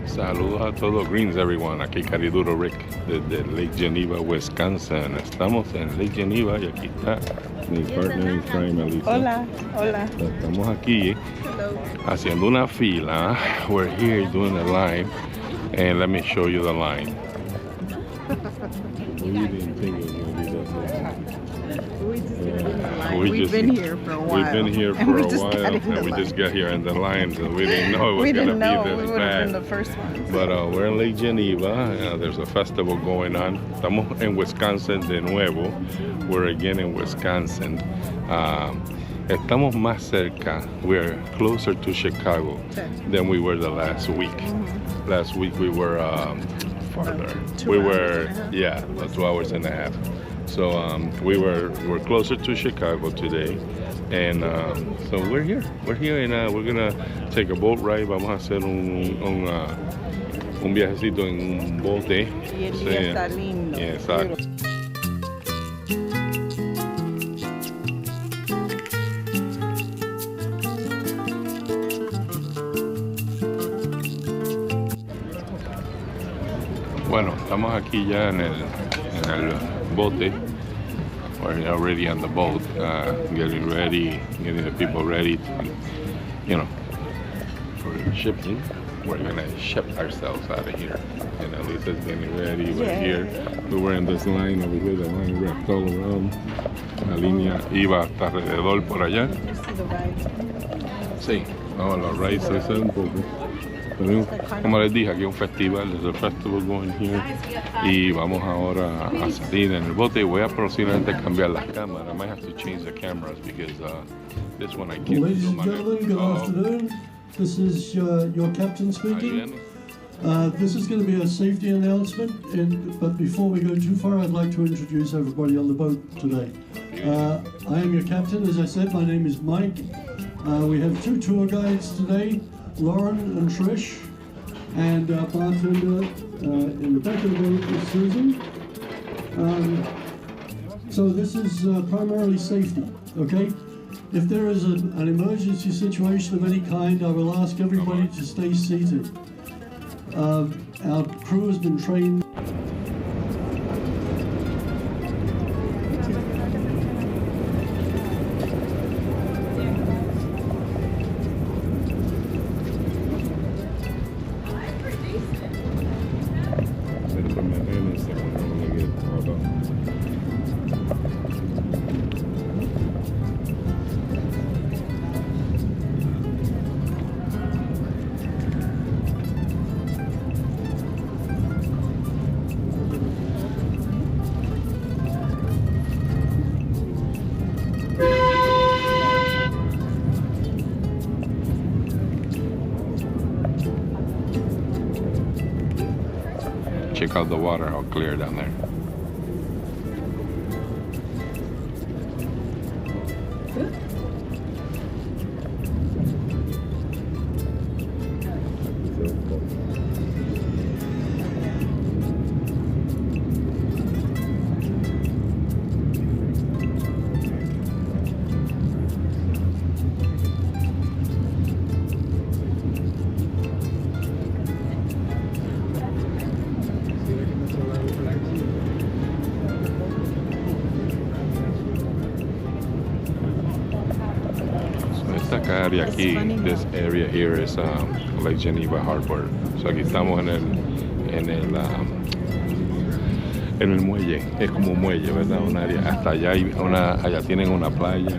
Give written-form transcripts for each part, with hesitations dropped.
Saludos a todos, greens everyone. Aquí Cariduro Rick desde Lake Geneva, Wisconsin. Estamos en Lake Geneva y aquí está mi partner in crime, Elisa. Hola, hola. Estamos aquí Hello. haciendo una fila. We're here doing a line, and let me show you the line. We didn't think it was going to be that long. We've been here for a while. We've been here for a while, and we just got here in the line, so we didn't know it was going to be this we would have been the bad. first ones. But we're in Lake Geneva. There's a festival going on. Estamos en Wisconsin de nuevo. We're again in Wisconsin. Estamos más cerca. We're closer to Chicago than we were the last week. Last week we were farther. We were, yeah, 2 hours and a half. So we're closer to Chicago today, and so we're here. We're here, and we're gonna take a boat ride. Vamos a hacer un viajecito en un bote. Y el día está lindo. Yeah, exacto. Bueno, estamos aquí ya en el bote. We're already on the boat, getting ready, getting the people ready to, for shipping. We're gonna ship ourselves out of here. And Elisa's getting ready. We're here. We were in this line over here. The line wrapped all around. La línea iba hasta alrededor por allá. Sí, vamos a los rides, eso es un poco. Como les dije, aquí hay un festival, there's a festival going here, y vamos ahora a salir en el bote. Voy a posiblemente cambiar las cámaras. I might have to change the cameras because this one I can't. Ladies and gentlemen, good afternoon. This is your captain speaking. This is going to be a safety announcement, but before we go too far, I'd like to introduce everybody on the boat today. I am your captain, as I said. My name is Mike. We have two tour guides today, Lauren and Trish, and bartender in the back of the boat is Susan. So this is primarily safety, okay? If there is an emergency situation of any kind, I will ask everybody to stay seated. Our crew has been trained. Check out the water, how clear down there. Esta área aquí, this area here is Lake Geneva Harbor. So aquí estamos en el muelle, es como un muelle, ¿verdad? Un área, hasta allá allá tienen una playa.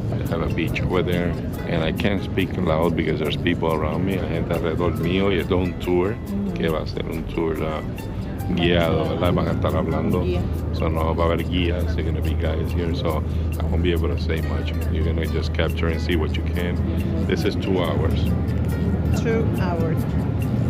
They have a beach over there, and I can't speak loud because there's people around me, hay gente alrededor mío, y esto es un tour, que va a ser un tour guiado, ¿verdad? Van a estar hablando, so no va a haber guías, there are going to be guys here, so I won't be able to say much. You're going to just capture and see what you can. This is 2 hours. 2 hour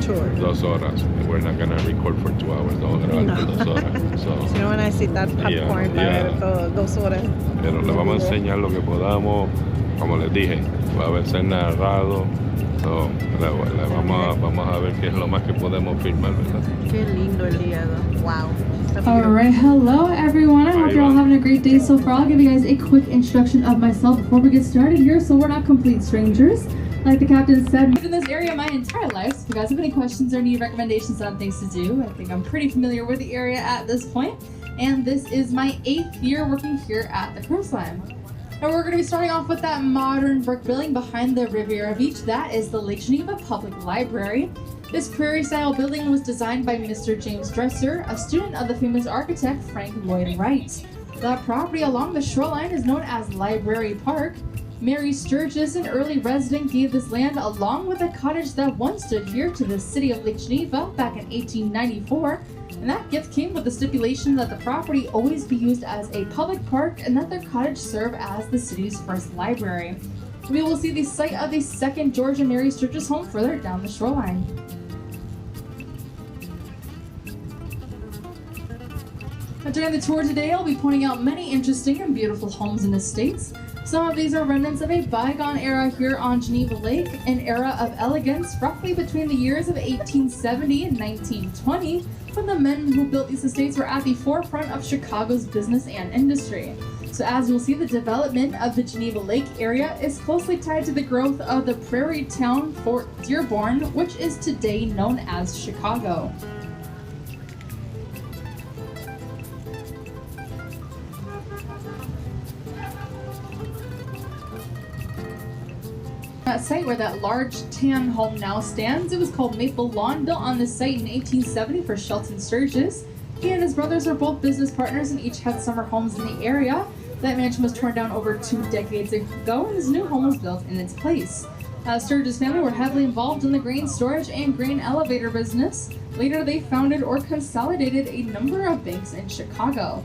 tour. 2 horas. We're not going to record for 2 hours, no, no. 2 horas. So, si no van a necesitar popcorn para ver todo, 2 horas. Pero les vamos a enseñar lo que podamos, como les dije, va a ser narrado. So, vamos a ver qué es lo más que podemos filmar, ¿verdad? Qué lindo el día. Wow. Alright, hello everyone. I hope you're all having a great day so far. I'll give you guys a quick introduction of myself before we get started here, so we're not complete strangers. Like the captain said, I've lived in this area my entire life, so if you guys have any questions or need recommendations on things to do, I think I'm pretty familiar with the area at this point. And this is my 8th year working here at the cruise line. And we're going to be starting off with that modern brick building behind the Riviera Beach. That is the Lake Geneva Public Library. This prairie-style building was designed by Mr. James Dresser, a student of the famous architect Frank Lloyd Wright. The property along the shoreline is known as Library Park. Mary Sturgis, an early resident, gave this land along with a cottage that once stood here to the city of Lake Geneva back in 1894. And that gift came with the stipulation that the property always be used as a public park and that their cottage serve as the city's first library. We will see the site of the second George and Mary Sturgis home further down the shoreline. Now, during the tour today, I'll be pointing out many interesting and beautiful homes and estates. Some of these are remnants of a bygone era here on Geneva Lake, an era of elegance roughly between the years of 1870 and 1920, when the men who built these estates were at the forefront of Chicago's business and industry. So as you'll see, the development of the Geneva Lake area is closely tied to the growth of the prairie town Fort Dearborn, which is today known as Chicago. That site where that large tan home now stands, it was called Maple Lawn, built on this site in 1870 for Shelton Sturgis. He and his brothers are both business partners and each had summer homes in the area. That mansion was torn down over 2 decades ago and this new home was built in its place. Sturgis family were heavily involved in the grain storage and grain elevator business. Later they founded or consolidated a number of banks in Chicago.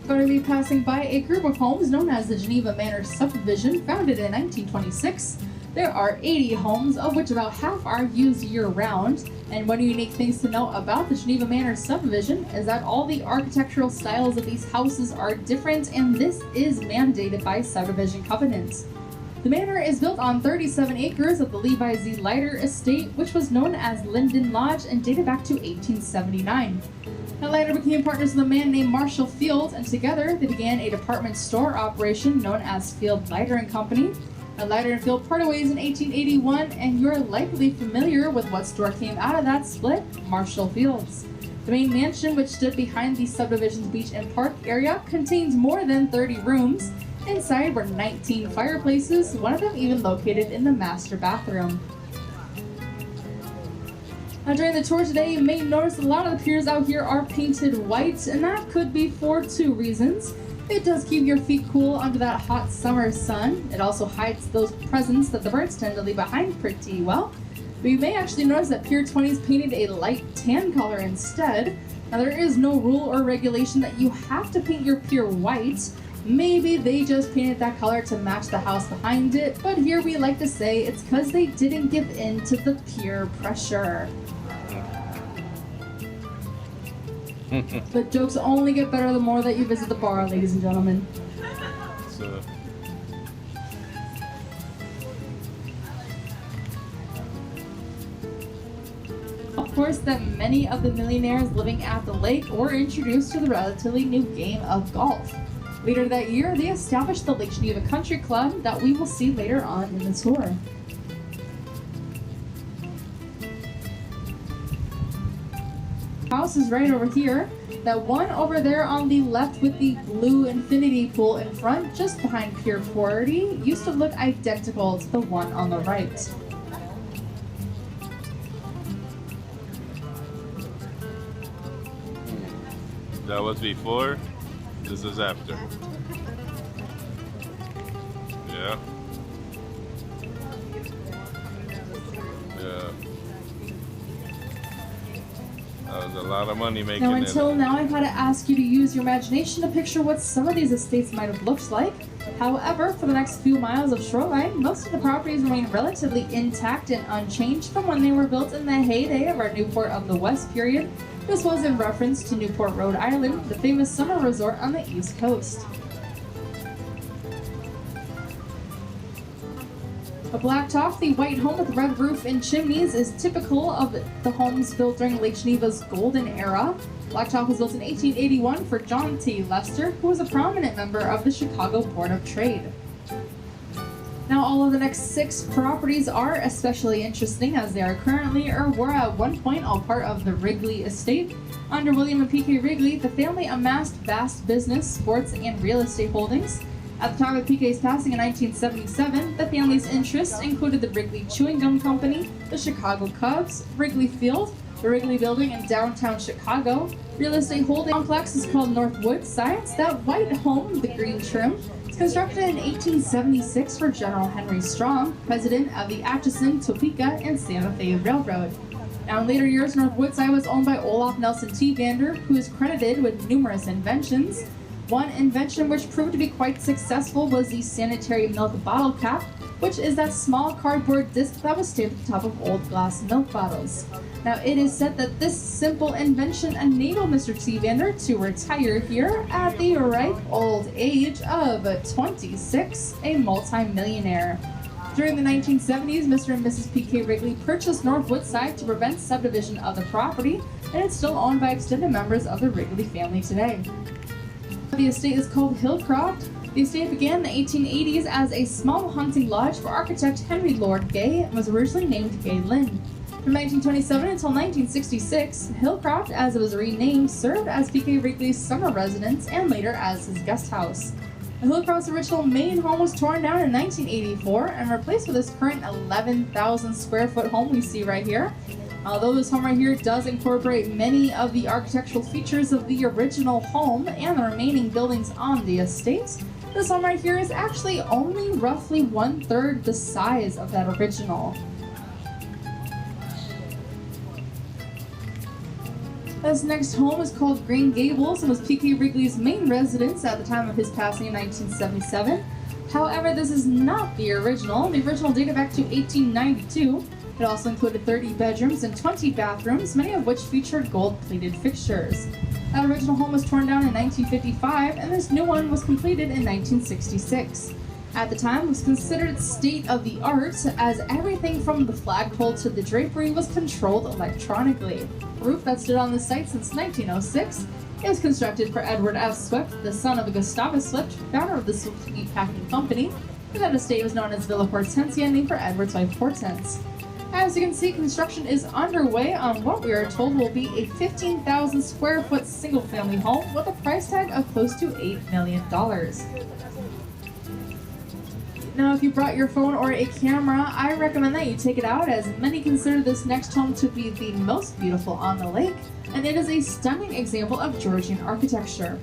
Going to be passing by a group of homes known as the Geneva Manor subdivision, founded in 1926. There are 80 homes, of which about half are used year-round. And one unique things to note about the Geneva Manor subdivision is that all the architectural styles of these houses are different, and this is mandated by subdivision covenants. The manor is built on 37 acres of the Levi Z. Leiter estate, which was known as Linden Lodge and dated back to 1879. Now, Leiter became partners with a man named Marshall Field, and together they began a department store operation known as Field Leiter & Company. Now, Leiter and Field parted ways in 1881, and you're likely familiar with what store came out of that split, Marshall Field's. The main mansion, which stood behind the subdivision's beach and park area, contains more than 30 rooms. Inside were 19 fireplaces, one of them even located in the master bathroom. Now, during the tour today, you may notice a lot of the piers out here are painted white, and that could be for 2 reasons. It does keep your feet cool under that hot summer sun. It also hides those presents that the birds tend to leave behind pretty well. But you may actually notice that Pier 20 is painted a light tan color instead. Now, there is no rule or regulation that you have to paint your pier white. Maybe they just painted that color to match the house behind it, but here we like to say it's because they didn't give in to the peer pressure. The jokes only get better the more that you visit the bar, ladies and gentlemen. Of course, that many of the millionaires living at the lake were introduced to the relatively new game of golf. Later that year, they established the Lake Geneva Country Club that we will see later on in the tour. House is right over here. That one over there on the left with the blue infinity pool in front, just behind Pier 40, used to look identical to the one on the right. That was before, this is after. Yeah. Yeah. That was a lot of money making Now, until now, I've had to ask you to use your imagination to picture what some of these estates might have looked like. However, for the next few miles of shoreline, most of the properties remain relatively intact and unchanged from when they were built in the heyday of our Newport of the West period. This was in reference to Newport, Rhode Island, the famous summer resort on the East Coast. A blacktop, the white home with red roof and chimneys, is typical of the homes built during Lake Geneva's golden era. Blacktop was built in 1881 for John T. Lester, who was a prominent member of the Chicago Board of Trade. Now, the Geneva Lake area is Now, all of the next 6 properties are especially interesting as they are currently or were at one point all part of the Wrigley estate. Under William and P.K. Wrigley, the family amassed vast business, sports, and real estate holdings. At the time of P.K.'s passing in 1977, the family's interests included the Wrigley Chewing Gum Company, the Chicago Cubs, Wrigley Field, the Wrigley Building in downtown Chicago. Real estate holding complex is called Northwood Science. That white home, the green trim, is constructed in 1876 for General Henry Strong, president of the Atchison, Topeka, and Santa Fe Railroad. Now, in later years, Northwood Science was owned by Olaf Nelson T. Vander, who is credited with numerous inventions. One invention which proved to be quite successful was the sanitary milk bottle cap, which is that small cardboard disc that was stamped at the top of old glass milk bottles. Now, it is said that this simple invention enabled Mr. T. Vander to retire here at the ripe old age of 26, a multi-millionaire. During the 1970s, Mr. and Mrs. P.K. Wrigley purchased North Woodside to prevent subdivision of the property, and it's still owned by extended members of the Wrigley family today. The estate is called Hillcroft. The estate began in the 1880s as a small hunting lodge for architect Henry Lord Gay and was originally named Gay Lynn. From 1927 until 1966, Hillcroft, as it was renamed, served as P.K. Wrigley's summer residence and later as his guest house. The Hillcroft's original main home was torn down in 1984 and replaced with this current 11,000 square foot home we see right here. Although this home right here does incorporate many of the architectural features of the original home and the remaining buildings on the estate, this home right here is actually only roughly 1/3 the size of that original. This next home is called Green Gables and was P.K. Wrigley's main residence at the time of his passing in 1977. However, this is not the original. The original dated back to 1892. It also included 30 bedrooms and 20 bathrooms, many of which featured gold-plated fixtures. That original home was torn down in 1955, and this new one was completed in 1966. At the time, it was considered state-of-the-art, as everything from the flagpole to the drapery was controlled electronically. A roof that stood on the site since 1906. It was constructed for Edward F. Swift, the son of Gustavus Swift, founder of the Swift Meatpacking Company, and that estate was known as Villa Hortensia, named for Edward's wife Hortense. As you can see, construction is underway on what we are told will be a 15,000 square foot single-family home with a price tag of close to $8 million. Now, if you brought your phone or a camera, I recommend that you take it out, as many consider this next home to be the most beautiful on the lake, and it is a stunning example of Georgian architecture.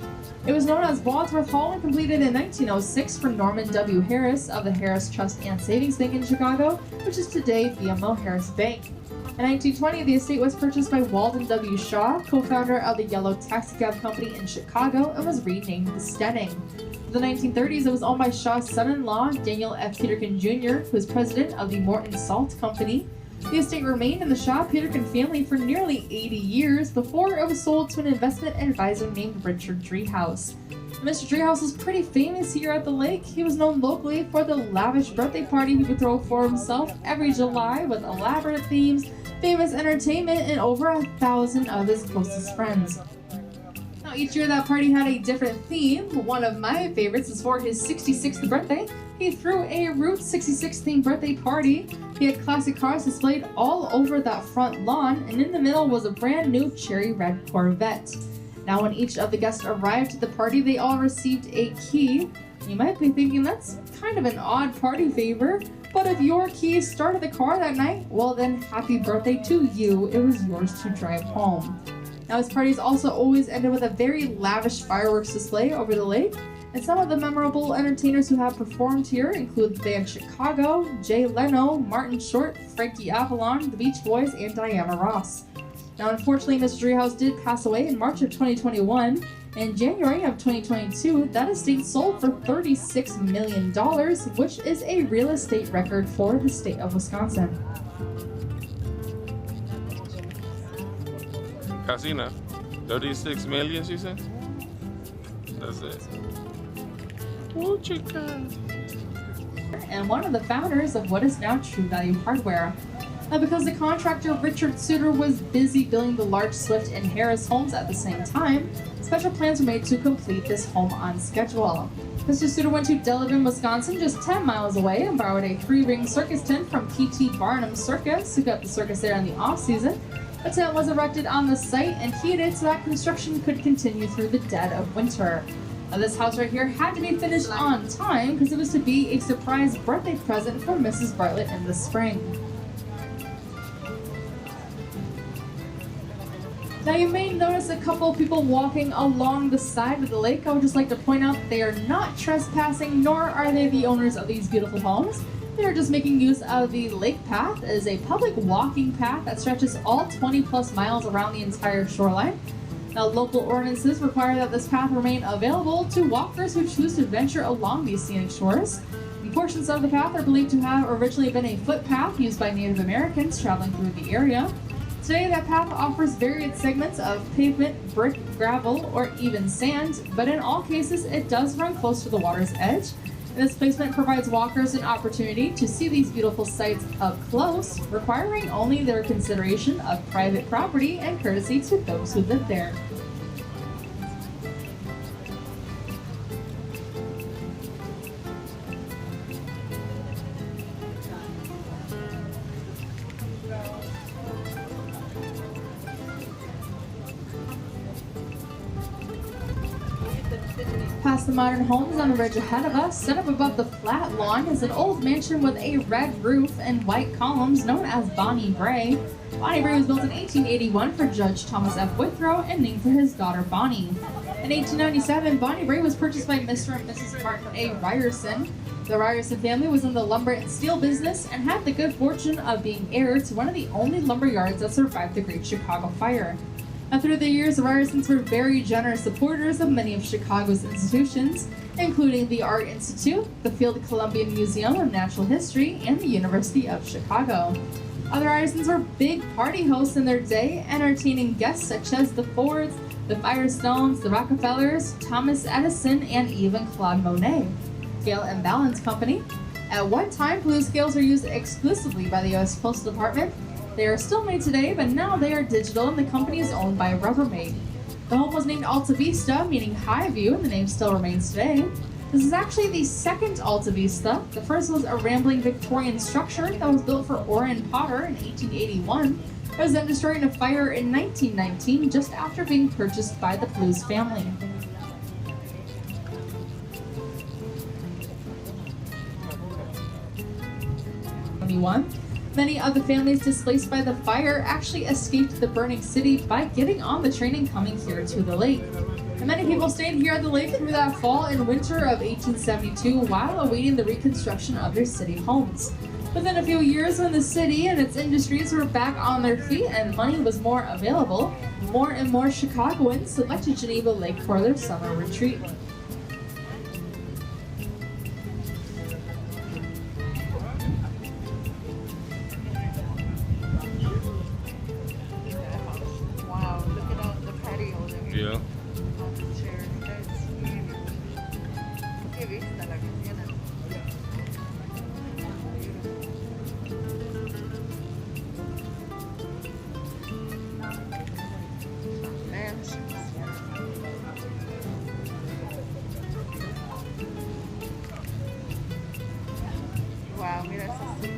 It was known as Wadsworth Hall and completed in 1906 for Norman W. Harris of the Harris Trust and Savings Bank in Chicago, which is today BMO Harris Bank. In 1920, the estate was purchased by Walden W. Shaw, co-founder of the Yellow Taxicab Company in Chicago, and was renamed the Stenning. In the 1930s, it was owned by Shaw's son-in-law, Daniel F. Peterkin Jr., who was president of the Morton Salt Company. The estate remained in the Shaw-Peterkin family for nearly 80 years before it was sold to an investment advisor named Richard Driehaus. Mr. Driehaus was pretty famous here at the lake. He was known locally for the lavish birthday party he would throw for himself every July with elaborate themes, famous entertainment, and over 1,000 of his closest friends. Now, each year that party had a different theme. One of my favorites is for his 66th birthday. He threw a Route 66 themed birthday party. He had classic cars displayed all over that front lawn, and in the middle was a brand new cherry red Corvette. Now, when each of the guests arrived at the party, they all received a key. You might be thinking that's kind of an odd party favor, but if your key started the car that night, well then happy birthday to you, it was yours to drive home. Now, his parties also always ended with a very lavish fireworks display over the lake, and some of the memorable entertainers who have performed here include the band Chicago, Jay Leno, Martin Short, Frankie Avalon, the Beach Boys, and Diana Ross. Now, unfortunately, Mr. Driehaus did pass away in March of 2021. In January of 2022, that estate sold for $36 million, which is a real estate record for the state of Wisconsin. Casina, 36 million, she said? That's it. Oh, chica. And one of the founders of what is now True Value Hardware. Now, because the contractor Richard Suter was busy building the large Swift and Harris homes at the same time, special plans were made to complete this home on schedule. Mr. Suter went to Delavan, Wisconsin, just 10 miles away, and borrowed a 3-ring circus tent from P.T. Barnum Circus, who got the circus there in the off-season. The tent was erected on the site and heated so that construction could continue through the dead of winter. Now, this house right here had to be finished on time because it was to be a surprise birthday present for Mrs. Bartlett in the spring. Now, you may notice a couple of people walking along the side of the lake. I would just like to point out that they are not trespassing, nor are they the owners of these beautiful homes. They are just making use of the lake path as a public walking path that stretches all 20 plus miles around the entire shoreline. Now, local ordinances require that this path remain available to walkers who choose to venture along these scenic shores. And portions of the path are believed to have originally been a footpath used by Native Americans traveling through the area. Today, that path offers varied segments of pavement, brick, gravel, or even sand, but in all cases, it does run close to the water's edge. And this placement provides walkers an opportunity to see these beautiful sights up close, requiring only their consideration of private property and courtesy to those who live there. Past the modern homes on the ridge ahead of us, set up above the flat lawn is an old mansion with a red roof and white columns known as Bonnie Bray. Bonnie Bray was built in 1881 for Judge Thomas F. Withrow and named for his daughter Bonnie. In 1897, Bonnie Bray was purchased by Mr. and Mrs. Martin A. Ryerson. The Ryerson family was in the lumber and steel business and had the good fortune of being heir to one of the only lumber yards that survived the Great Chicago Fire. Now, through the years, the Ryersons were very generous supporters of many of Chicago's institutions, including the Art Institute, the Field Columbian Museum of Natural History, and the University of Chicago. Other Ryersons were big party hosts in their day, entertaining guests such as the Fords, the Firestones, the Rockefellers, Thomas Edison, and even Claude Monet. Scale and Balance Company. At one time, blue scales were used exclusively by the U.S. Postal Department. They are still made today, but now they are digital and the company is owned by Rubbermaid. The home was named Alta Vista, meaning high view, and the name still remains today. This is actually the second Alta Vista. The first was a rambling Victorian structure that was built for Orrin Potter in 1881. It was then destroyed in a fire in 1919, just after being purchased by the Blues family. Many of the families displaced by the fire actually escaped the burning city by getting on the train and coming here to the lake. And many people stayed here at the lake through that fall and winter of 1872 while awaiting the reconstruction of their city homes. Within a few years, when the city and its industries were back on their feet and money was more available, more and more Chicagoans selected Geneva Lake for their summer retreat. Wow, look at all the patio there. Yeah. Qué vista la que tienen. Mansions. Wow, mira esa super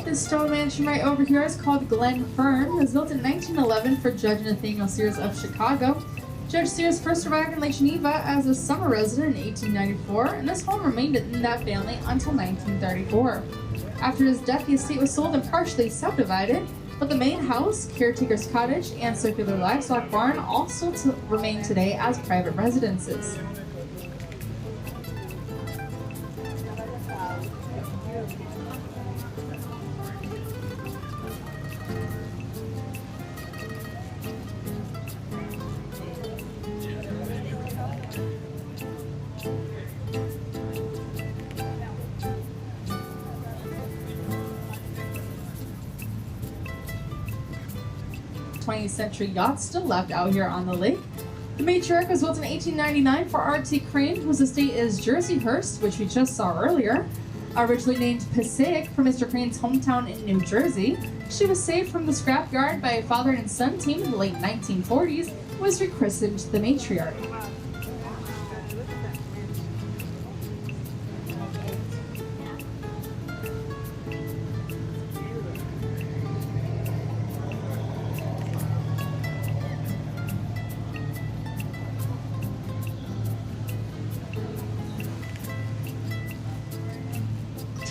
This stone mansion right over here is called Glen Fern. It was built in 1911 for Judge Nathaniel Sears of Chicago. Judge Sears first arrived in Lake Geneva as a summer resident in 1894, and this home remained in that family until 1934. After his death, the estate was sold and partially subdivided, but the main house, caretaker's cottage, and circular livestock barn all still remain today as private residences. 20th century yachts still left out here on the lake. The matriarch was built in 1899 for R.T. Crane, whose estate is Jerseyhurst, which we just saw earlier. Originally named Passaic for Mr. Crane's hometown in New Jersey, she was saved from the scrapyard by a father and son team in the late 1940s and was rechristened the matriarch.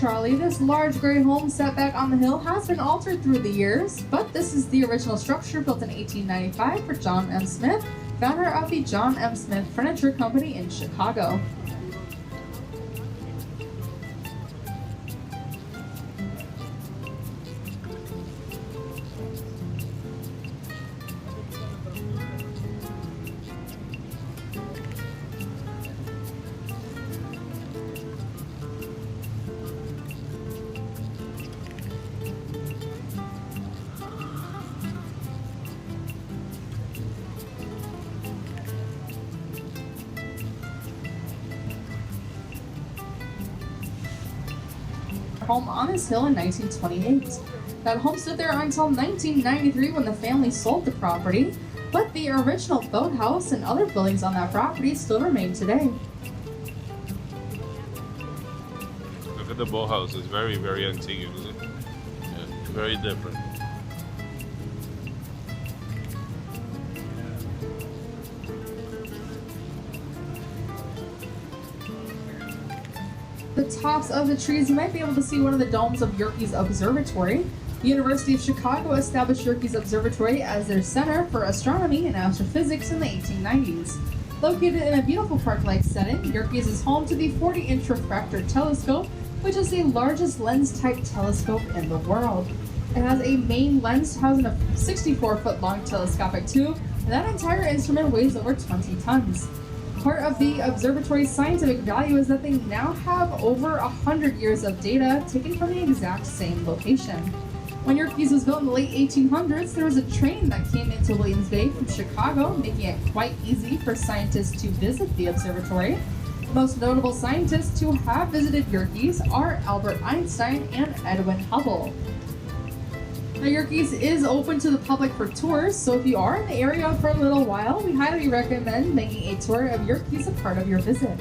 Charlie, this large gray home set back on the hill has been altered through the years, but this is the original structure built in 1895 for John M. Smith, founder of the John M. Smith Furniture Company in Chicago. Home on this hill in 1928. That home stood there until 1993 when the family sold the property, but the original boathouse and other buildings on that property still remain today. Look at the boathouse. It's very, very antique, isn't it? Yeah, very different. The tops of the trees, you might be able to see one of the domes of Yerkes Observatory. The University of Chicago established Yerkes Observatory as their center for astronomy and astrophysics in the 1890s. Located in a beautiful park-like setting, Yerkes is home to the 40-inch refractor telescope, which is the largest lens-type telescope in the world. It has a main lens housing a 64-foot-long telescopic tube, and that entire instrument weighs over 20 tons. Part of the observatory's scientific value is that they now have over 100 years of data taken from the exact same location. When Yerkes was built in the late 1800s, there was a train that came into Williams Bay from Chicago, making it quite easy for scientists to visit the observatory. The most notable scientists who have visited Yerkes are Albert Einstein and Edwin Hubble. Now, Yerkes is open to the public for tours, so if you are in the area for a little while, we highly recommend making a tour of Yerkes a part of your visit.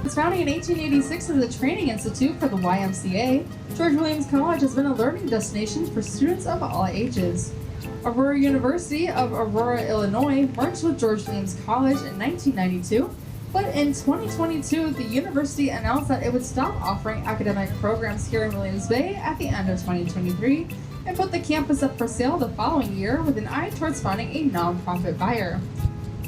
Its founding in 1886 as a training institute for the YMCA, George Williams College has been a learning destination for students of all ages. Aurora University of Aurora, Illinois merged with George Williams College in 1992, but in 2022, the university announced that it would stop offering academic programs here in Williams Bay at the end of 2023 and put the campus up for sale the following year with an eye towards finding a nonprofit buyer.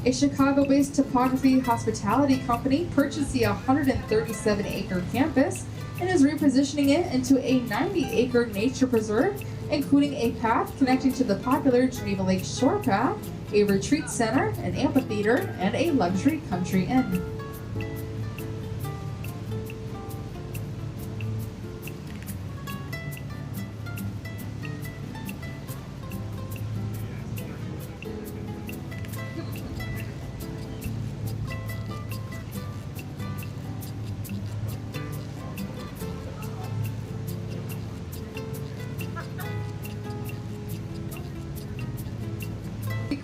A Chicago-based topography hospitality company purchased the 137-acre campus and is repositioning it into a 90-acre nature preserve, including a path connecting to the popular Geneva Lake Shore Path, a retreat center, an amphitheater, and a luxury country inn.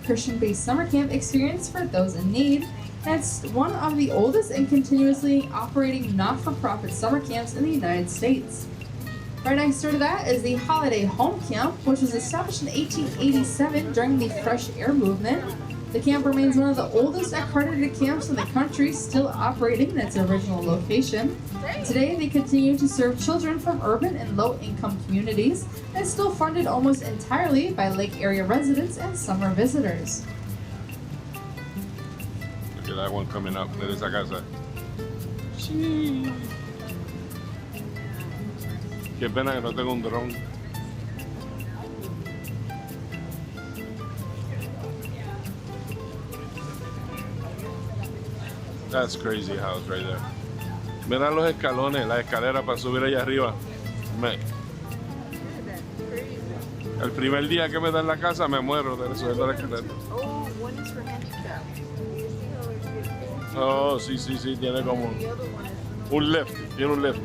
Christian-based summer camp experience for those in need, and it's one of the oldest and continuously operating not-for-profit summer camps in the United States. Right next door to that is the Holiday Home Camp, which was established in 1887 during the Fresh Air Movement. The camp remains one of the oldest accredited camps in the country, still operating in its original location. Today, they continue to serve children from urban and low-income communities and is still funded almost entirely by lake area residents and summer visitors. Look at that one coming up. Look at esa casa. Qué pena que no tengo un dron. That's crazy house right there. Mira los escalones, la escalera para subir allá arriba. Look at that. Crazy. El primer día que me dan la casa me muero de subir la escalera. Oh, one is for handicap. You see how it's Oh, sí, sí, sí, tiene como the other one is un lift, tiene un lift.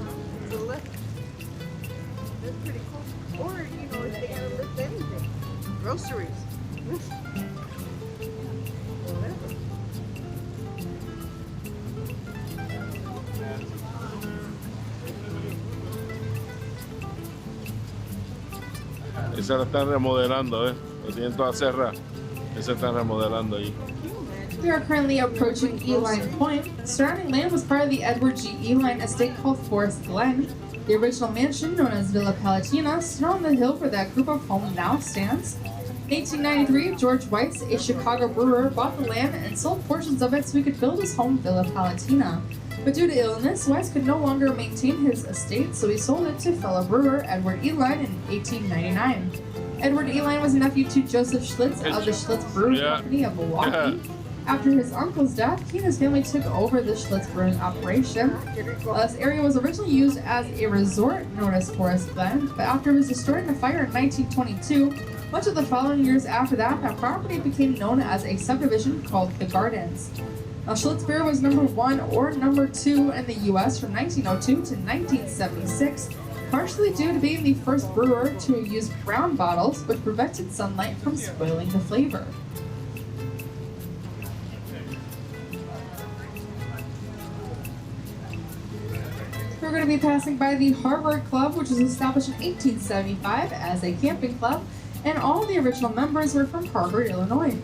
the lift. That's pretty cool. Or, you know, if they gotta lift anything. Groceries. Whatever. Esa la están remodelando, lo tienen toda cerrada. Esa están remodelando ahí. We are currently approaching Eline Point. Surrounding land was part of the Edward G. Eline estate called Forest Glen. The original mansion, known as Villa Palatina, stood on the hill where that group of homes now stands. In 1893, George Weiss, a Chicago brewer, bought the land and sold portions of it so he could build his home Villa Palatina. But due to illness, Weiss could no longer maintain his estate, so he sold it to fellow brewer Edward Eline in 1899. Edward Eline was a nephew to Joseph Schlitz of the Schlitz Brewing Company of Milwaukee. After his uncle's death, he and his family took over the Schlitz Brewing operation. This area was originally used as a resort known as Forest Glen, but after it was destroyed in a fire in 1922, much of the following years after that, that property became known as a subdivision called the Gardens. Now, Schlitz beer was number 1 or number 2 in the U.S. from 1902 to 1976, partially due to being the first brewer to use brown bottles, which prevented sunlight from spoiling the flavor. We're going to be passing by the Harvard Club, which was established in 1875 as a camping club, and all the original members were from Harvard, Illinois.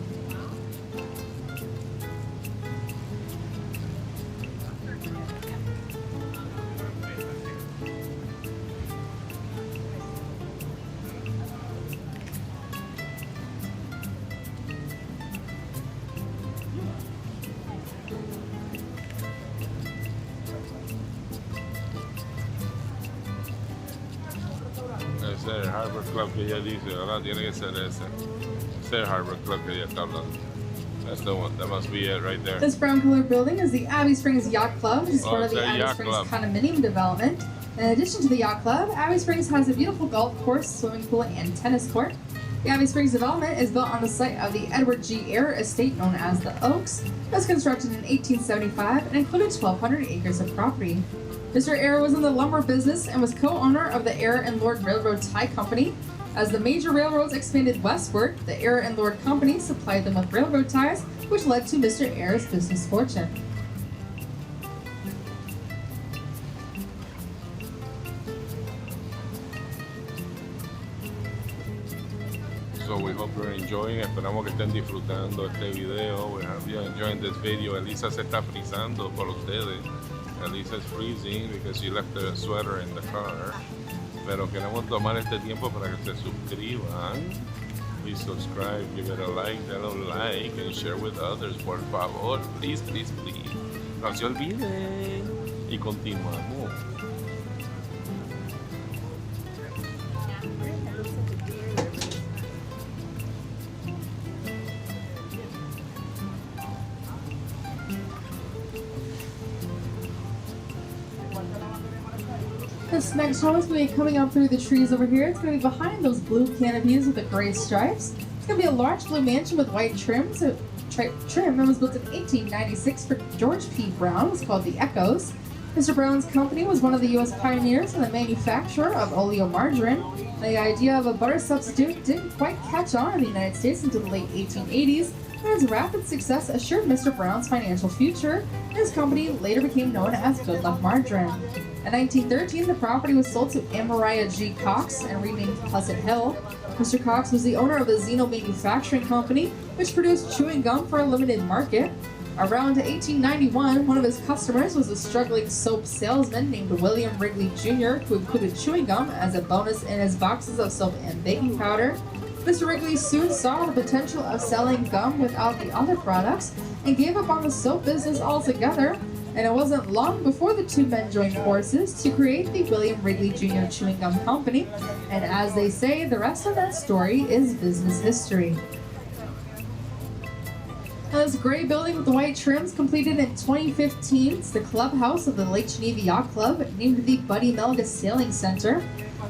Ese es el Harvard Club que ella dice, ¿verdad? Tiene que ser ese. Ese es el Harvard Club que ella está hablando. That's the one. That must be it right there. This brown colored building is the Abbey Springs Yacht Club, which is part of it's the a Abbey yacht Springs club. condominium development. In addition to the yacht club, Abbey Springs has a beautiful golf course, swimming pool, and tennis court. The Abbey Springs development is built on the site of the Edward G. Eyre estate known as the Oaks. It was constructed in 1875 and included 1,200 acres of property. Mr. Eyre was in the lumber business and was co-owner of the Eyre and Lord Railroad Tie Company. As the major railroads expanded westward, the Eyre and Lord Company supplied them with railroad ties, which led to Mr. Eyre's business fortune. So we hope you're enjoying. Esperamos que estén disfrutando este video. We hope you're enjoying this video. Elisa se está frizando por ustedes. Elisa is freezing because she left the sweater in the car. Pero queremos tomar este tiempo para que se suscriban. Please subscribe, give it a like, dale un like, and share with others, por favor. Please, please, please. No se olviden. Y continuamos. This next home is going to be coming up through the trees over here. It's going to be behind those blue canopies with the gray stripes. It's going to be a large blue mansion with white trim. Trim that was built in 1896 for George P. Brown. It was called the Echoes. Mr. Brown's company was one of the U.S. pioneers in the manufacture of oleomargarine. The idea of a butter substitute didn't quite catch on in the United States until the late 1880s, and its rapid success assured Mr. Brown's financial future, and his company later became known as Good Luck Margarine. In 1913, the property was sold to Amariah G. Cox and renamed Pleasant Hill. Mr. Cox was the owner of the Zeno Manufacturing Company, which produced chewing gum for a limited market. Around 1891, one of his customers was a struggling soap salesman named William Wrigley Jr., who included chewing gum as a bonus in his boxes of soap and baking powder. Mr. Wrigley soon saw the potential of selling gum without the other products and gave up on the soap business altogether. And it wasn't long before the two men joined forces to create the William Wrigley Jr. Chewing Gum Company. And as they say, the rest of that story is business history. Now, this gray building with the white trims, completed in 2015, it's the clubhouse of the Lake Geneva Yacht Club, named the Buddy Melga Sailing Center.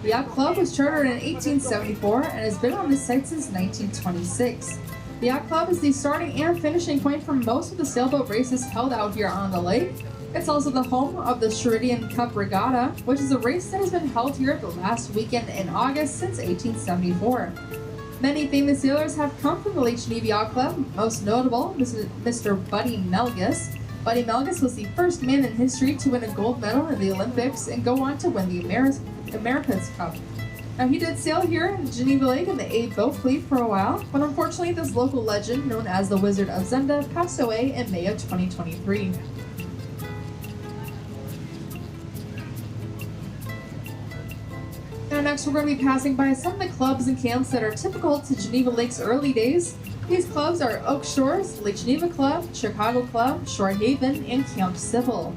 The yacht club was chartered in 1874 and has been on this site since 1926. The yacht club is the starting and finishing point for most of the sailboat races held out here on the lake. It's also the home of the Sheridan Cup Regatta, which is a race that has been held here the last weekend in August since 1874. Many famous sailors have come from the Lake Geneva Yacht Club, most notable Mr. Buddy Melgus. Buddy Melgus was the first man in history to win a gold medal in the Olympics and go on to win the America's Cup. Now, he did sail here in Geneva Lake in the A boat fleet for a while, but unfortunately this local legend, known as the Wizard of Zenda, passed away in May of 2023. Now next we're going to be passing by some of the clubs and camps that are typical to Geneva Lake's early days. These clubs are Oak Shores, Lake Geneva Club, Chicago Club, Shore Haven, and Camp Civil.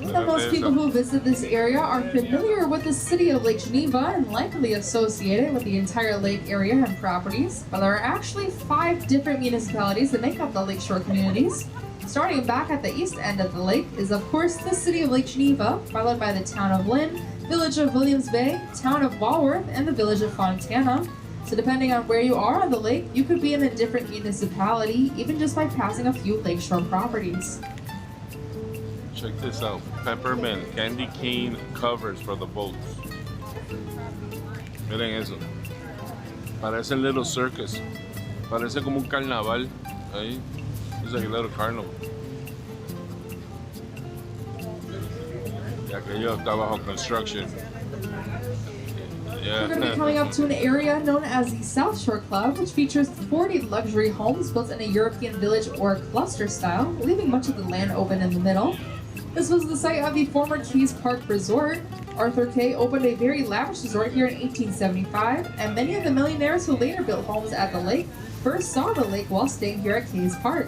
Now, most people who visit this area are familiar with the city of Lake Geneva and likely associated with the entire lake area and properties, but there are actually 5 different municipalities that make up the lakeshore communities. Starting back at the east end of the lake is, of course, the city of Lake Geneva, followed by the town of Lynn, village of Williams Bay, town of Walworth, and the village of Fontana. So depending on where you are on the lake, you could be in a different municipality, even just by passing a few lakeshore properties. Check this out. Peppermint candy cane covers for the boats. Miren eso. Parece un little circus. Parece como un carnaval. Ahí. It's like a little carnival. Y aquello está bajo construction. We're going to be coming up to an area known as the South Shore Club, which features 40 luxury homes built in a European village or cluster style, leaving much of the land open in the middle. This was the site of the former Keys Park Resort. Arthur Kay opened a very lavish resort here in 1875, and many of the millionaires who later built homes at the lake first saw the lake while staying here at Keys Park.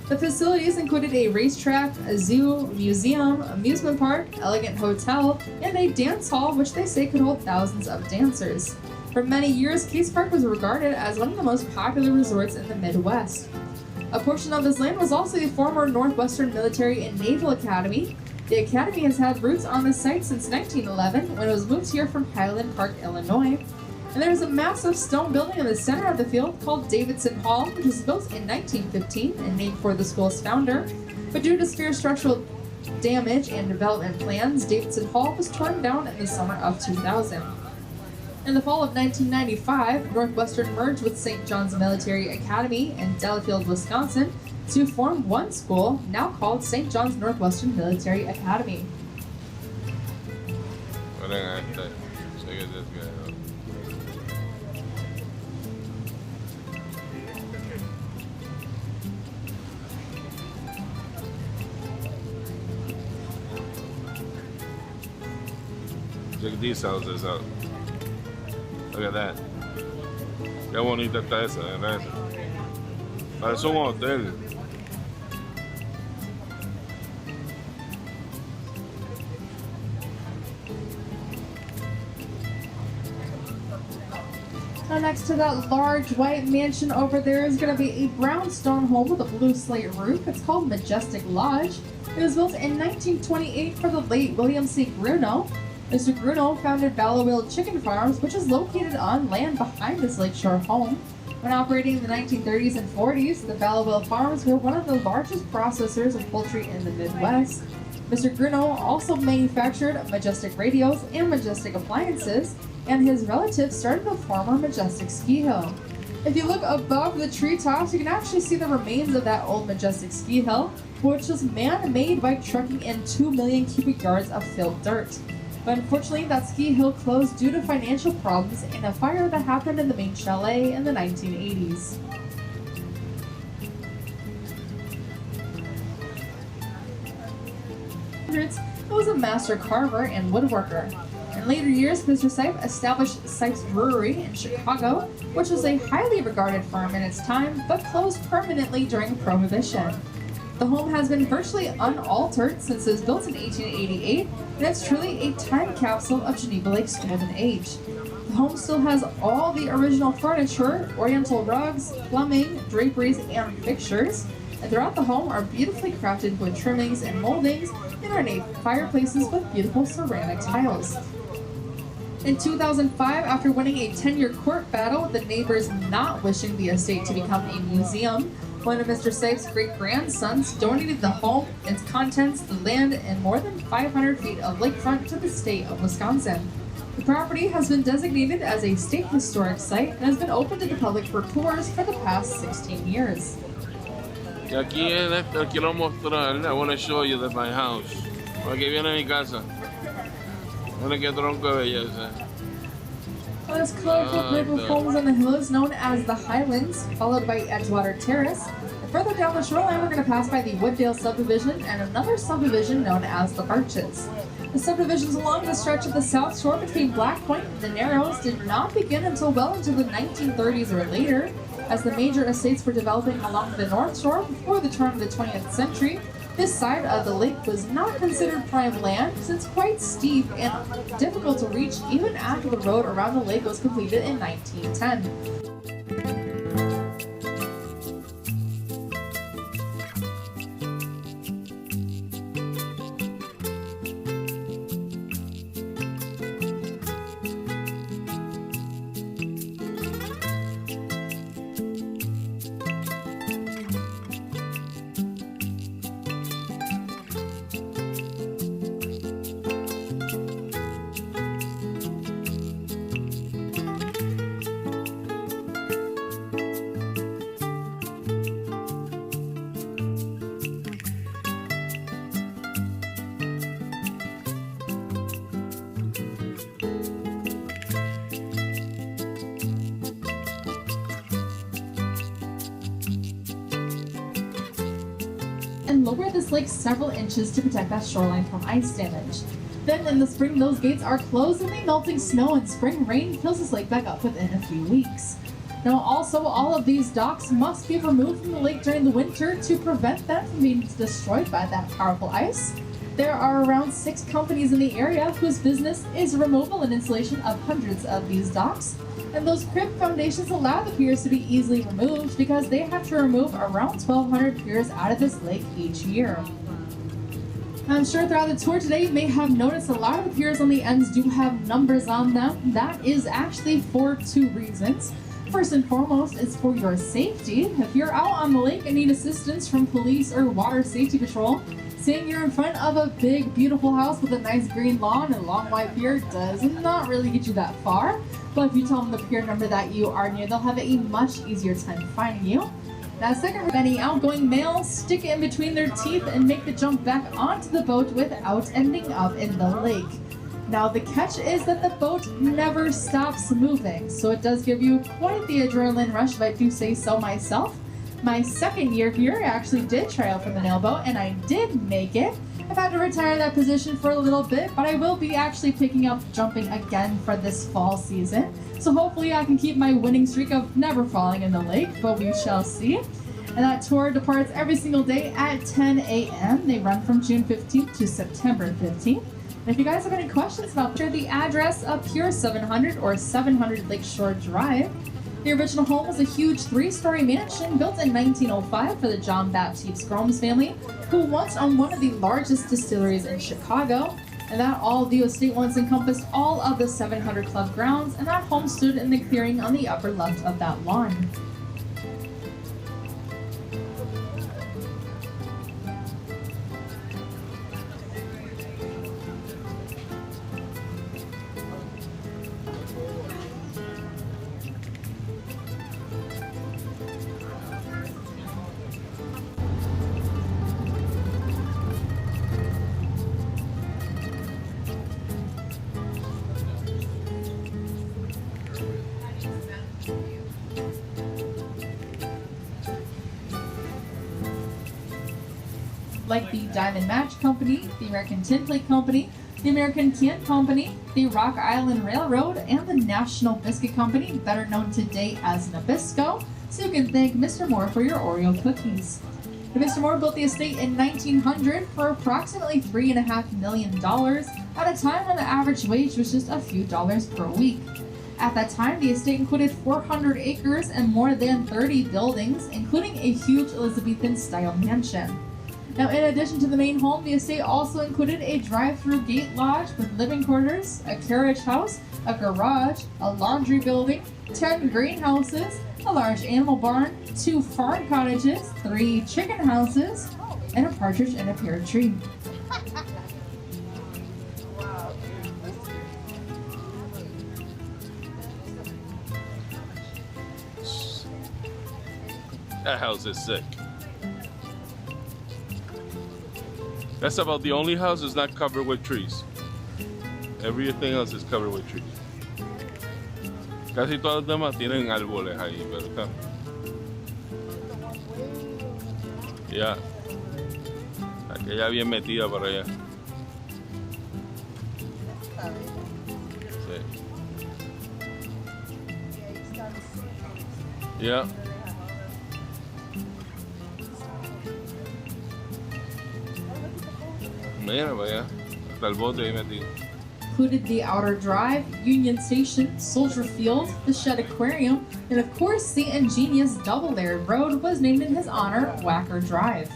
The facilities included a racetrack, a zoo, museum, amusement park, elegant hotel, and a dance hall which they say could hold thousands of dancers. For many years, Keys Park was regarded as one of the most popular resorts in the Midwest. A portion of this land was also the former Northwestern Military and Naval Academy. The academy has had roots on the site since 1911 when it was moved here from Highland Park, Illinois. And there's a massive stone building in the center of the field called Davidson Hall, which was built in 1915 and named for the school's founder. But due to severe structural damage and development plans, Davidson Hall was torn down in the summer of 2000. In the fall of 1995, Northwestern merged with St. John's Military Academy in Delafield, Wisconsin, to form one school, now called St. John's Northwestern Military Academy. Check these houses out. Look at that. Qué bonita está esa, ¿verdad? Parece un hotel. Now next to that large white mansion over there is going to be a brownstone home with a blue slate roof. It's called Majestic Lodge. It was built in 1928 for the late William C. Gruno. Mr. Gruno founded Ballowville Chicken Farms, which is located on land behind this lakeshore home. When operating in the 1930s and 40s, the Ballowville Farms were one of the largest processors of poultry in the Midwest. Mr. Gruno also manufactured Majestic radios and Majestic appliances, and his relatives started the former Majestic ski hill. If you look above the treetops, you can actually see the remains of that old Majestic ski hill, which was man-made by trucking in 2 million cubic yards of filled dirt. But unfortunately, that ski hill closed due to financial problems in a fire that happened in the main chalet in the 1980s. He was a master carver and woodworker. In later years, Mr. Sipe established Sipe's Brewery in Chicago, which was a highly regarded firm in its time, but closed permanently during Prohibition. The home has been virtually unaltered since it was built in 1888, and it's truly a time capsule of Geneva Lake's golden age. The home still has all the original furniture, oriental rugs, plumbing, draperies, and fixtures. And throughout the home are beautifully crafted wood trimmings and moldings, and ornate fireplaces with beautiful ceramic tiles. In 2005, after winning a 10-year court battle with the neighbors not wishing the estate to become a museum, one of Mr. Sipe's great-grandsons donated the home, its contents, the land, and more than 500 feet of lakefront to the state of Wisconsin. The property has been designated as a state historic site and has been open to the public for tours for the past 16 years. Y aquí en esto quiero mostrar, I want to show you that my house. Aquí viene mi casa. Mira qué tronco de belleza. This colorful group of homes on the hill is known as the Highlands, followed by Edgewater Terrace. And further down the shoreline, we're going to pass by the Wooddale subdivision and another subdivision known as the Birches. The subdivisions along the stretch of the south shore between Black Point and the Narrows did not begin until well into the 1930s or later, as the major estates were developing along the north shore before the turn of the 20th century. This side of the lake was not considered prime land since quite steep and difficult to reach even after the road around the lake was completed in 1910. And lower this lake several inches to protect that shoreline from ice damage. Then in the spring, those gates are closed and the melting snow and spring rain fills this lake back up within a few weeks. Now also, all of these docks must be removed from the lake during the winter to prevent them from being destroyed by that powerful ice. There are around 6 companies in the area whose business is removal and installation of hundreds of these docks. And those crib foundations allow the piers to be easily removed because they have to remove around 1,200 piers out of this lake each year. I'm sure throughout the tour today you may have noticed a lot of the piers on the ends do have numbers on them. That is actually for 2 reasons. First and foremost, it's for your safety. If you're out on the lake and need assistance from police or water safety patrol, saying you're in front of a big, beautiful house with a nice green lawn and a long white pier does not really get you that far. But if you tell them the pier number that you are near, they'll have a much easier time finding you. Now, second, any outgoing males stick it in between their teeth and make the jump back onto the boat without ending up in the lake. Now, the catch is that the boat never stops moving, so it does give you quite the adrenaline rush if I do say so myself. My second year here, I actually did try out for the nail boat, and I did make it. I've had to retire that position for a little bit, but I will be actually picking up jumping again for this fall season. So hopefully I can keep my winning streak of never falling in the lake, but we shall see. And that tour departs every single day at 10 a.m. They run from June 15th to September 15th. And if you guys have any questions about the address of Pier 700 or 700 Lakeshore Drive. The original home was a huge 3-story mansion built in 1905 for the John Baptiste Gromes family, who once owned one of the largest distilleries in Chicago. And that all the estate once encompassed all of the 700 Club grounds, and that home stood in the clearing on the upper left of that lawn. Like the Diamond Match Company, the American Tin Plate Company, the American Can Company, the Rock Island Railroad, and the National Biscuit Company, better known today as Nabisco, so you can thank Mr. Moore for your Oreo cookies. Mr. Moore built the estate in 1900 for approximately $3.5 million at a time when the average wage was just a few dollars per week. At that time, the estate included 400 acres and more than 30 buildings, including a huge Elizabethan-style mansion. Now, in addition to the main home, the estate also included a drive-through gate lodge with living quarters, a carriage house, a garage, a laundry building, 10 greenhouses, a large animal barn, 2 farm cottages, 3 chicken houses, and a partridge in a pear tree. That house is sick. That's about the only house that's not covered with trees. Everything else is covered with trees. Casi todos los demás tienen árboles ahí, pero está. Ya. Aquella bien metida para allá. Sí. Ya. Mira, vaya. Hasta el bote ahí metido. Included the Outer Drive, Union Station, Soldier Field, the Shed Aquarium, and of course the ingenious double-layered road was named in his honor, Whacker Drive.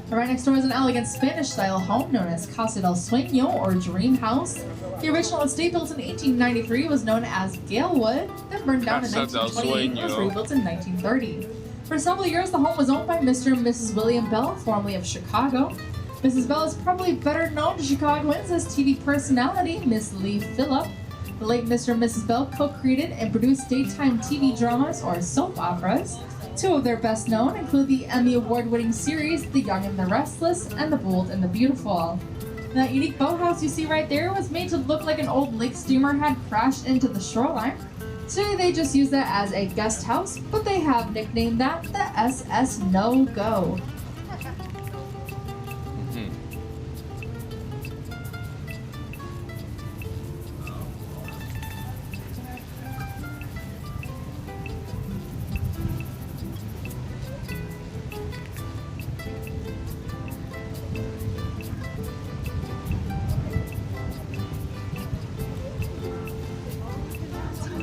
Right next door is an elegant Spanish-style home known as Casa del Sueño, or Dream House. The original estate built in 1893 was known as Galewood, then burned down in 1928 and was rebuilt in 1930. For several years, the home was owned by Mr. and Mrs. William Bell, formerly of Chicago. Mrs. Bell is probably better known to Chicagoans as TV personality Miss Lee Phillip. The late Mr. and Mrs. Bell co-created and produced daytime TV dramas or soap operas. 2 of their best known include the Emmy Award-winning series The Young and the Restless and The Bold and the Beautiful. That unique boathouse you see right there was made to look like an old lake steamer had crashed into the shoreline. Today they just use that as a guest house, but they have nicknamed that the SS No Go.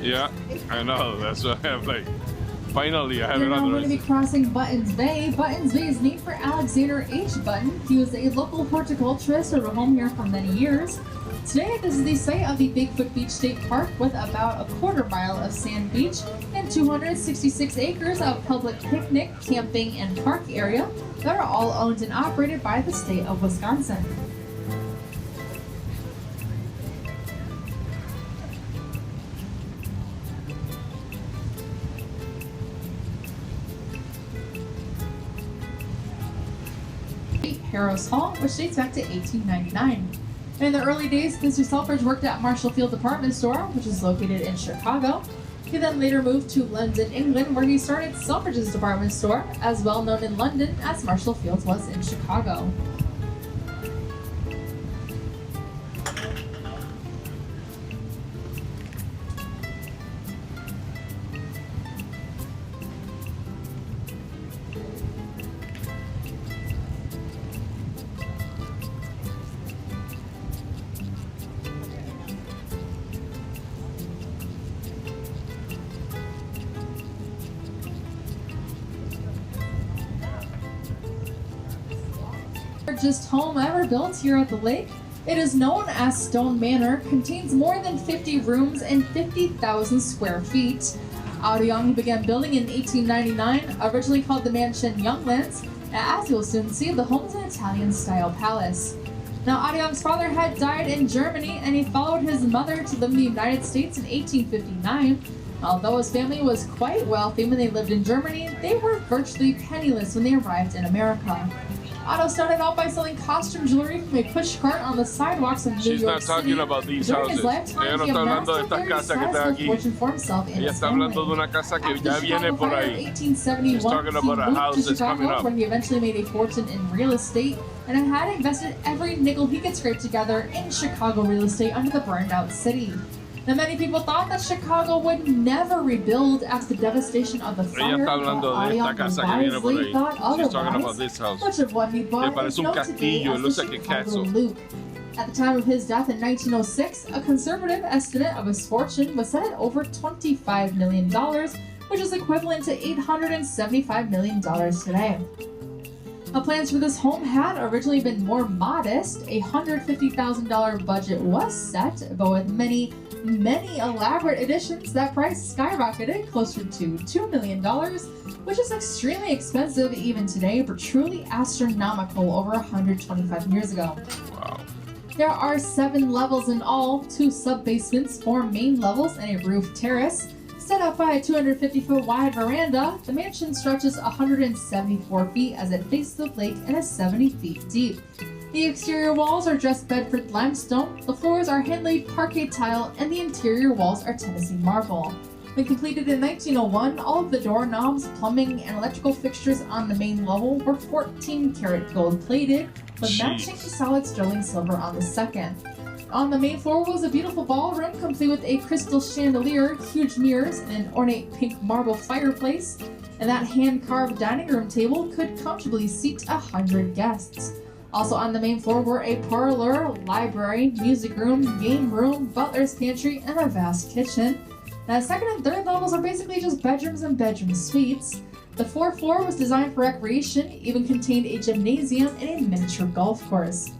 Yeah, I know. That's what I'm like. Finally, I have We're now another. going to be crossing Buttons Bay. Buttons Bay is named for Alexander H. Button. He was a local horticulturist who was home here for many years. Today, this is the site of the Bigfoot Beach State Park with about a quarter mile of sand beach and 266 acres of public picnic, camping, and park area that are all owned and operated by the state of Wisconsin. Harrow's Hall, which dates back to 1899. In the early days, Mr. Selfridge worked at Marshall Field Department Store, which is located in Chicago. He then later moved to London, England, where he started Selfridge's department store, as well known in London as Marshall Field was in Chicago. Largest home ever built here at the lake. It is known as Stone Manor, contains more than 50 rooms and 50,000 square feet. Audioung began building in 1899, originally called the mansion Younglands, and as you'll soon see, the home is an Italian-style palace. Now, Audioung's father had died in Germany, and he followed his mother to live in the United States in 1859. Although his family was quite wealthy when they lived in Germany, they were virtually penniless when they arrived in America. Otto started out by selling costume jewelry from a push cart on the sidewalks of New She's York not talking City. about these During his houses. lifetime, Ella no he está amassed hablando de a estas very casas que están sizable aquí. fortune for himself and Ella his está hablando de family. una casa que After ya the viene Chicago por Fire of ahí. 1871, She's talking he about a moved house to that's coming Chicago, up. where he eventually made a fortune in real estate and had invested every nickel he could scrape together in Chicago real estate under the burned-out city. Now, many people thought that Chicago would never rebuild after the devastation of the Ella fire, está but hablando de esta Audion casa que viene por wisely ahí. thought She's talking about otherwise. this house. Much of what he bought parece is un known today castillo, it as looks the like a Chicago castle. Loop. At the time of his death in 1906, a conservative estimate of his fortune was set at over $25 million, which is equivalent to $875 million today. Plans for this home had originally been more modest. A $150,000 budget was set, but with many elaborate additions, that price skyrocketed closer to $2 million, which is extremely expensive even today, but truly astronomical over 125 years ago. Wow. There are 7 levels in all, 2 sub-basements, 4 main levels, and a roof terrace. Set up by a 250-foot wide veranda, the mansion stretches 174 feet as it faces the lake and is 70 feet deep. The exterior walls are dressed Bedford limestone, the floors are hand-laid parquet tile, and the interior walls are Tennessee marble. When completed in 1901, all of the doorknobs, plumbing, and electrical fixtures on the main level were 14-karat gold-plated, with matching solid sterling silver on the second. On the main floor was a beautiful ballroom complete with a crystal chandelier, huge mirrors, and an ornate pink marble fireplace, and that hand-carved dining room table could comfortably seat 100 guests. Also on the main floor were a parlor, library, music room, game room, butler's pantry, and a vast kitchen. The second and third levels are basically just bedrooms and bedroom suites. The fourth floor was designed for recreation, even contained a gymnasium and a miniature golf course.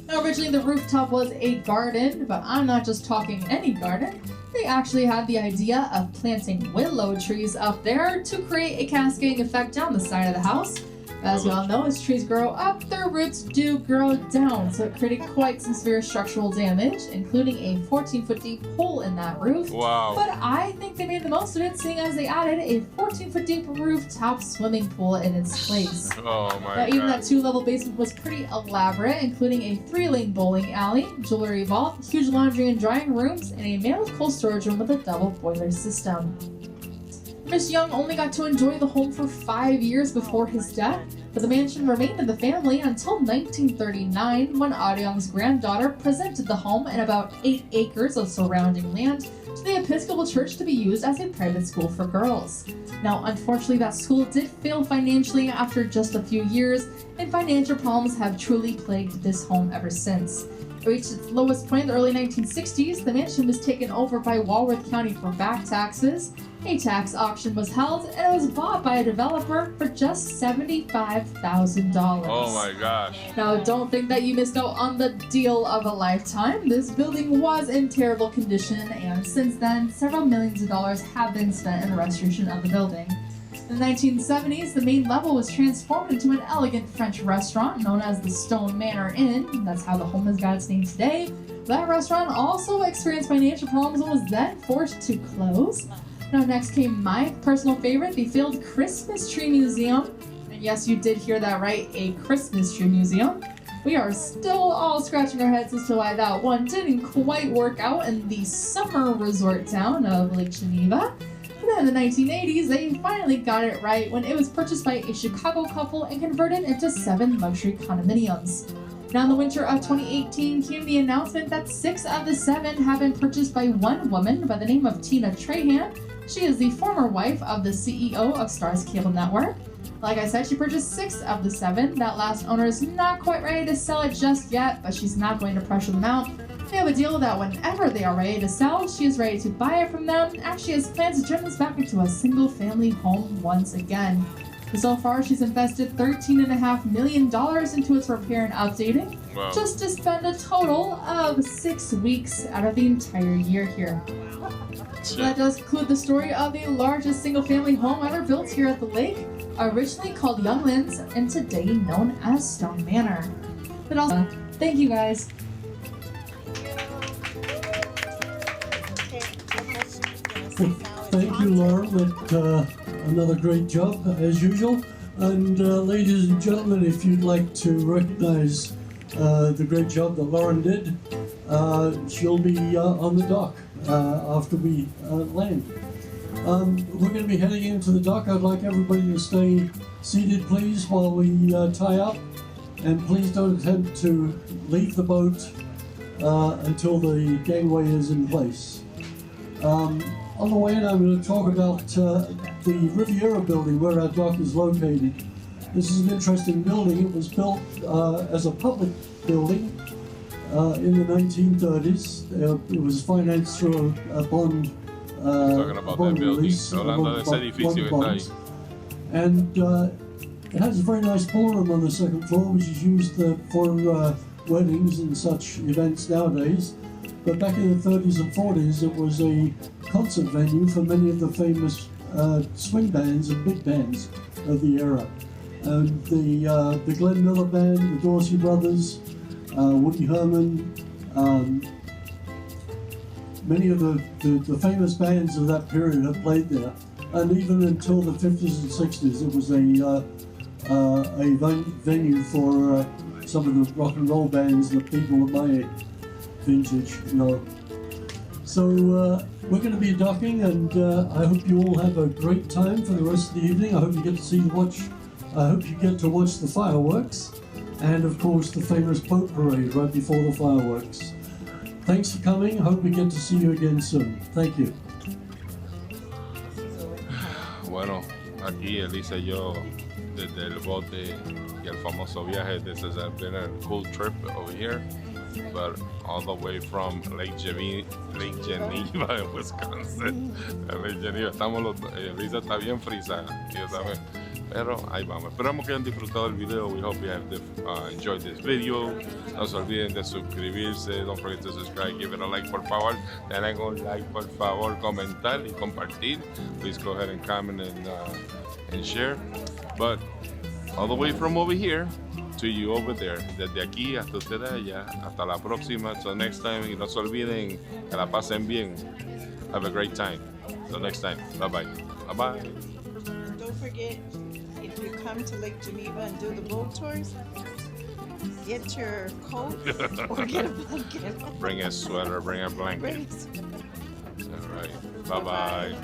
Now, originally the rooftop was a garden, but I'm not just talking any garden. They actually had the idea of planting willow trees up there to create a cascading effect down the side of the house. As we all know, as trees grow up, their roots do grow down, so it created quite some severe structural damage, including a 14-foot deep hole in that roof. Wow. But I think they made the most of it, seeing as they added a 14-foot deep rooftop swimming pool in its place. Oh my Now, even God. that 2-level basement was pretty elaborate, including a 3-lane bowling alley, jewelry vault, huge laundry and drying rooms, and a mammoth coal storage room with a double boiler system. Miss Young only got to enjoy the home for 5 years before his death, but the mansion remained in the family until 1939, when Audion's granddaughter presented the home and about 8 acres of surrounding land to the Episcopal Church to be used as a private school for girls. Now, unfortunately, that school did fail financially after just a few years, and financial problems have truly plagued this home ever since. It reached its lowest point in the early 1960s. The mansion was taken over by Walworth County for back taxes. A tax auction was held, and it was bought by a developer for just $75,000. Oh my gosh. Now, don't think that you missed out on the deal of a lifetime. This building was in terrible condition, and since then, several millions of dollars have been spent in the restoration of the building. In the 1970s, the main level was transformed into an elegant French restaurant known as the Stone Manor Inn. That's how the home has got its name today. That restaurant also experienced financial problems and was then forced to close. Now, next came my personal favorite, the failed Christmas Tree Museum. And yes, you did hear that right, a Christmas Tree Museum. We are still all scratching our heads as to why that one didn't quite work out in the summer resort town of Lake Geneva. But then in the 1980s, they finally got it right when it was purchased by a Chicago couple and converted into 7 luxury condominiums. Now, in the winter of 2018 came the announcement that 6 of the 7 have been purchased by one woman by the name of Tina Trahan. She is the former wife of the CEO of Starz Cable Network. Like I said, she purchased 6 of the 7. That last owner is not quite ready to sell it just yet, but she's not going to pressure them out. They have a deal that whenever they are ready to sell, she is ready to buy it from them, and she has plans to turn this back into a single-family home once again. So far, she's invested $13.5 million into its repair and updating, Wow. just to spend a total of 6 weeks out of the entire year here. So that does conclude the story of the largest single-family home ever built here at the lake, originally called Younglands and today known as Stone Manor. But also, thank you guys. Thank you, Laura. Another great job, as usual. And ladies and gentlemen, if you'd like to recognize the great job that Lauren did, she'll be on the dock after we land. We're going to be heading into the dock. I'd like everybody to stay seated, please, while we tie up. And please don't attempt to leave the boat until the gangway is in place. On the way in, I'm going to talk about the Riviera building where our dock is located. This is an interesting building. It was built as a public building in the 1930s. It was financed through a bond. Talking about that building. Hablando de ese edificio que está ahí. And it has a very nice ballroom on the second floor, which is used for weddings and such events nowadays. But back in the 30s and 40s, it was a concert venue for many of the famous swing bands and big bands of the era. And the Glenn Miller Band, the Dorsey Brothers, Woody Herman, many of the famous bands of that period have played there. And even until the 50s and 60s, it was a venue for some of the rock and roll bands that people of my vintage know. So we're going to be docking, and I hope you all have a great time for the rest of the evening. I hope you get to watch the fireworks, and of course the famous boat parade right before the fireworks. Thanks for coming. Hope we get to see you again soon. Thank you. Bueno, aquí Elisa y yo desde el bote y el famoso viaje. This has been a cool trip over here, but all the way from Lake Geneva en Wisconsin. Lake Geneva, Elisa está bien frisada, yo también. Pero ahí vamos. Esperamos que hayan disfrutado el video. We hope you have enjoyed this video. No se olviden de suscribirse. Don't forget to subscribe. Give it a like, por favor. Denle un like, por favor. Comentar y compartir. Please go ahead and comment and share. But all the way from over here to you over there. Desde aquí hasta ustedes allá. Hasta la próxima. Till next time. Y no se olviden que la pasen bien. Have a great time. Till next time. Bye-bye. Bye-bye. Don't forget, if you come to Lake Geneva and do the boat tours, get your coat or get a blanket. Bring a sweater, bring a blanket. All right. Bye-bye.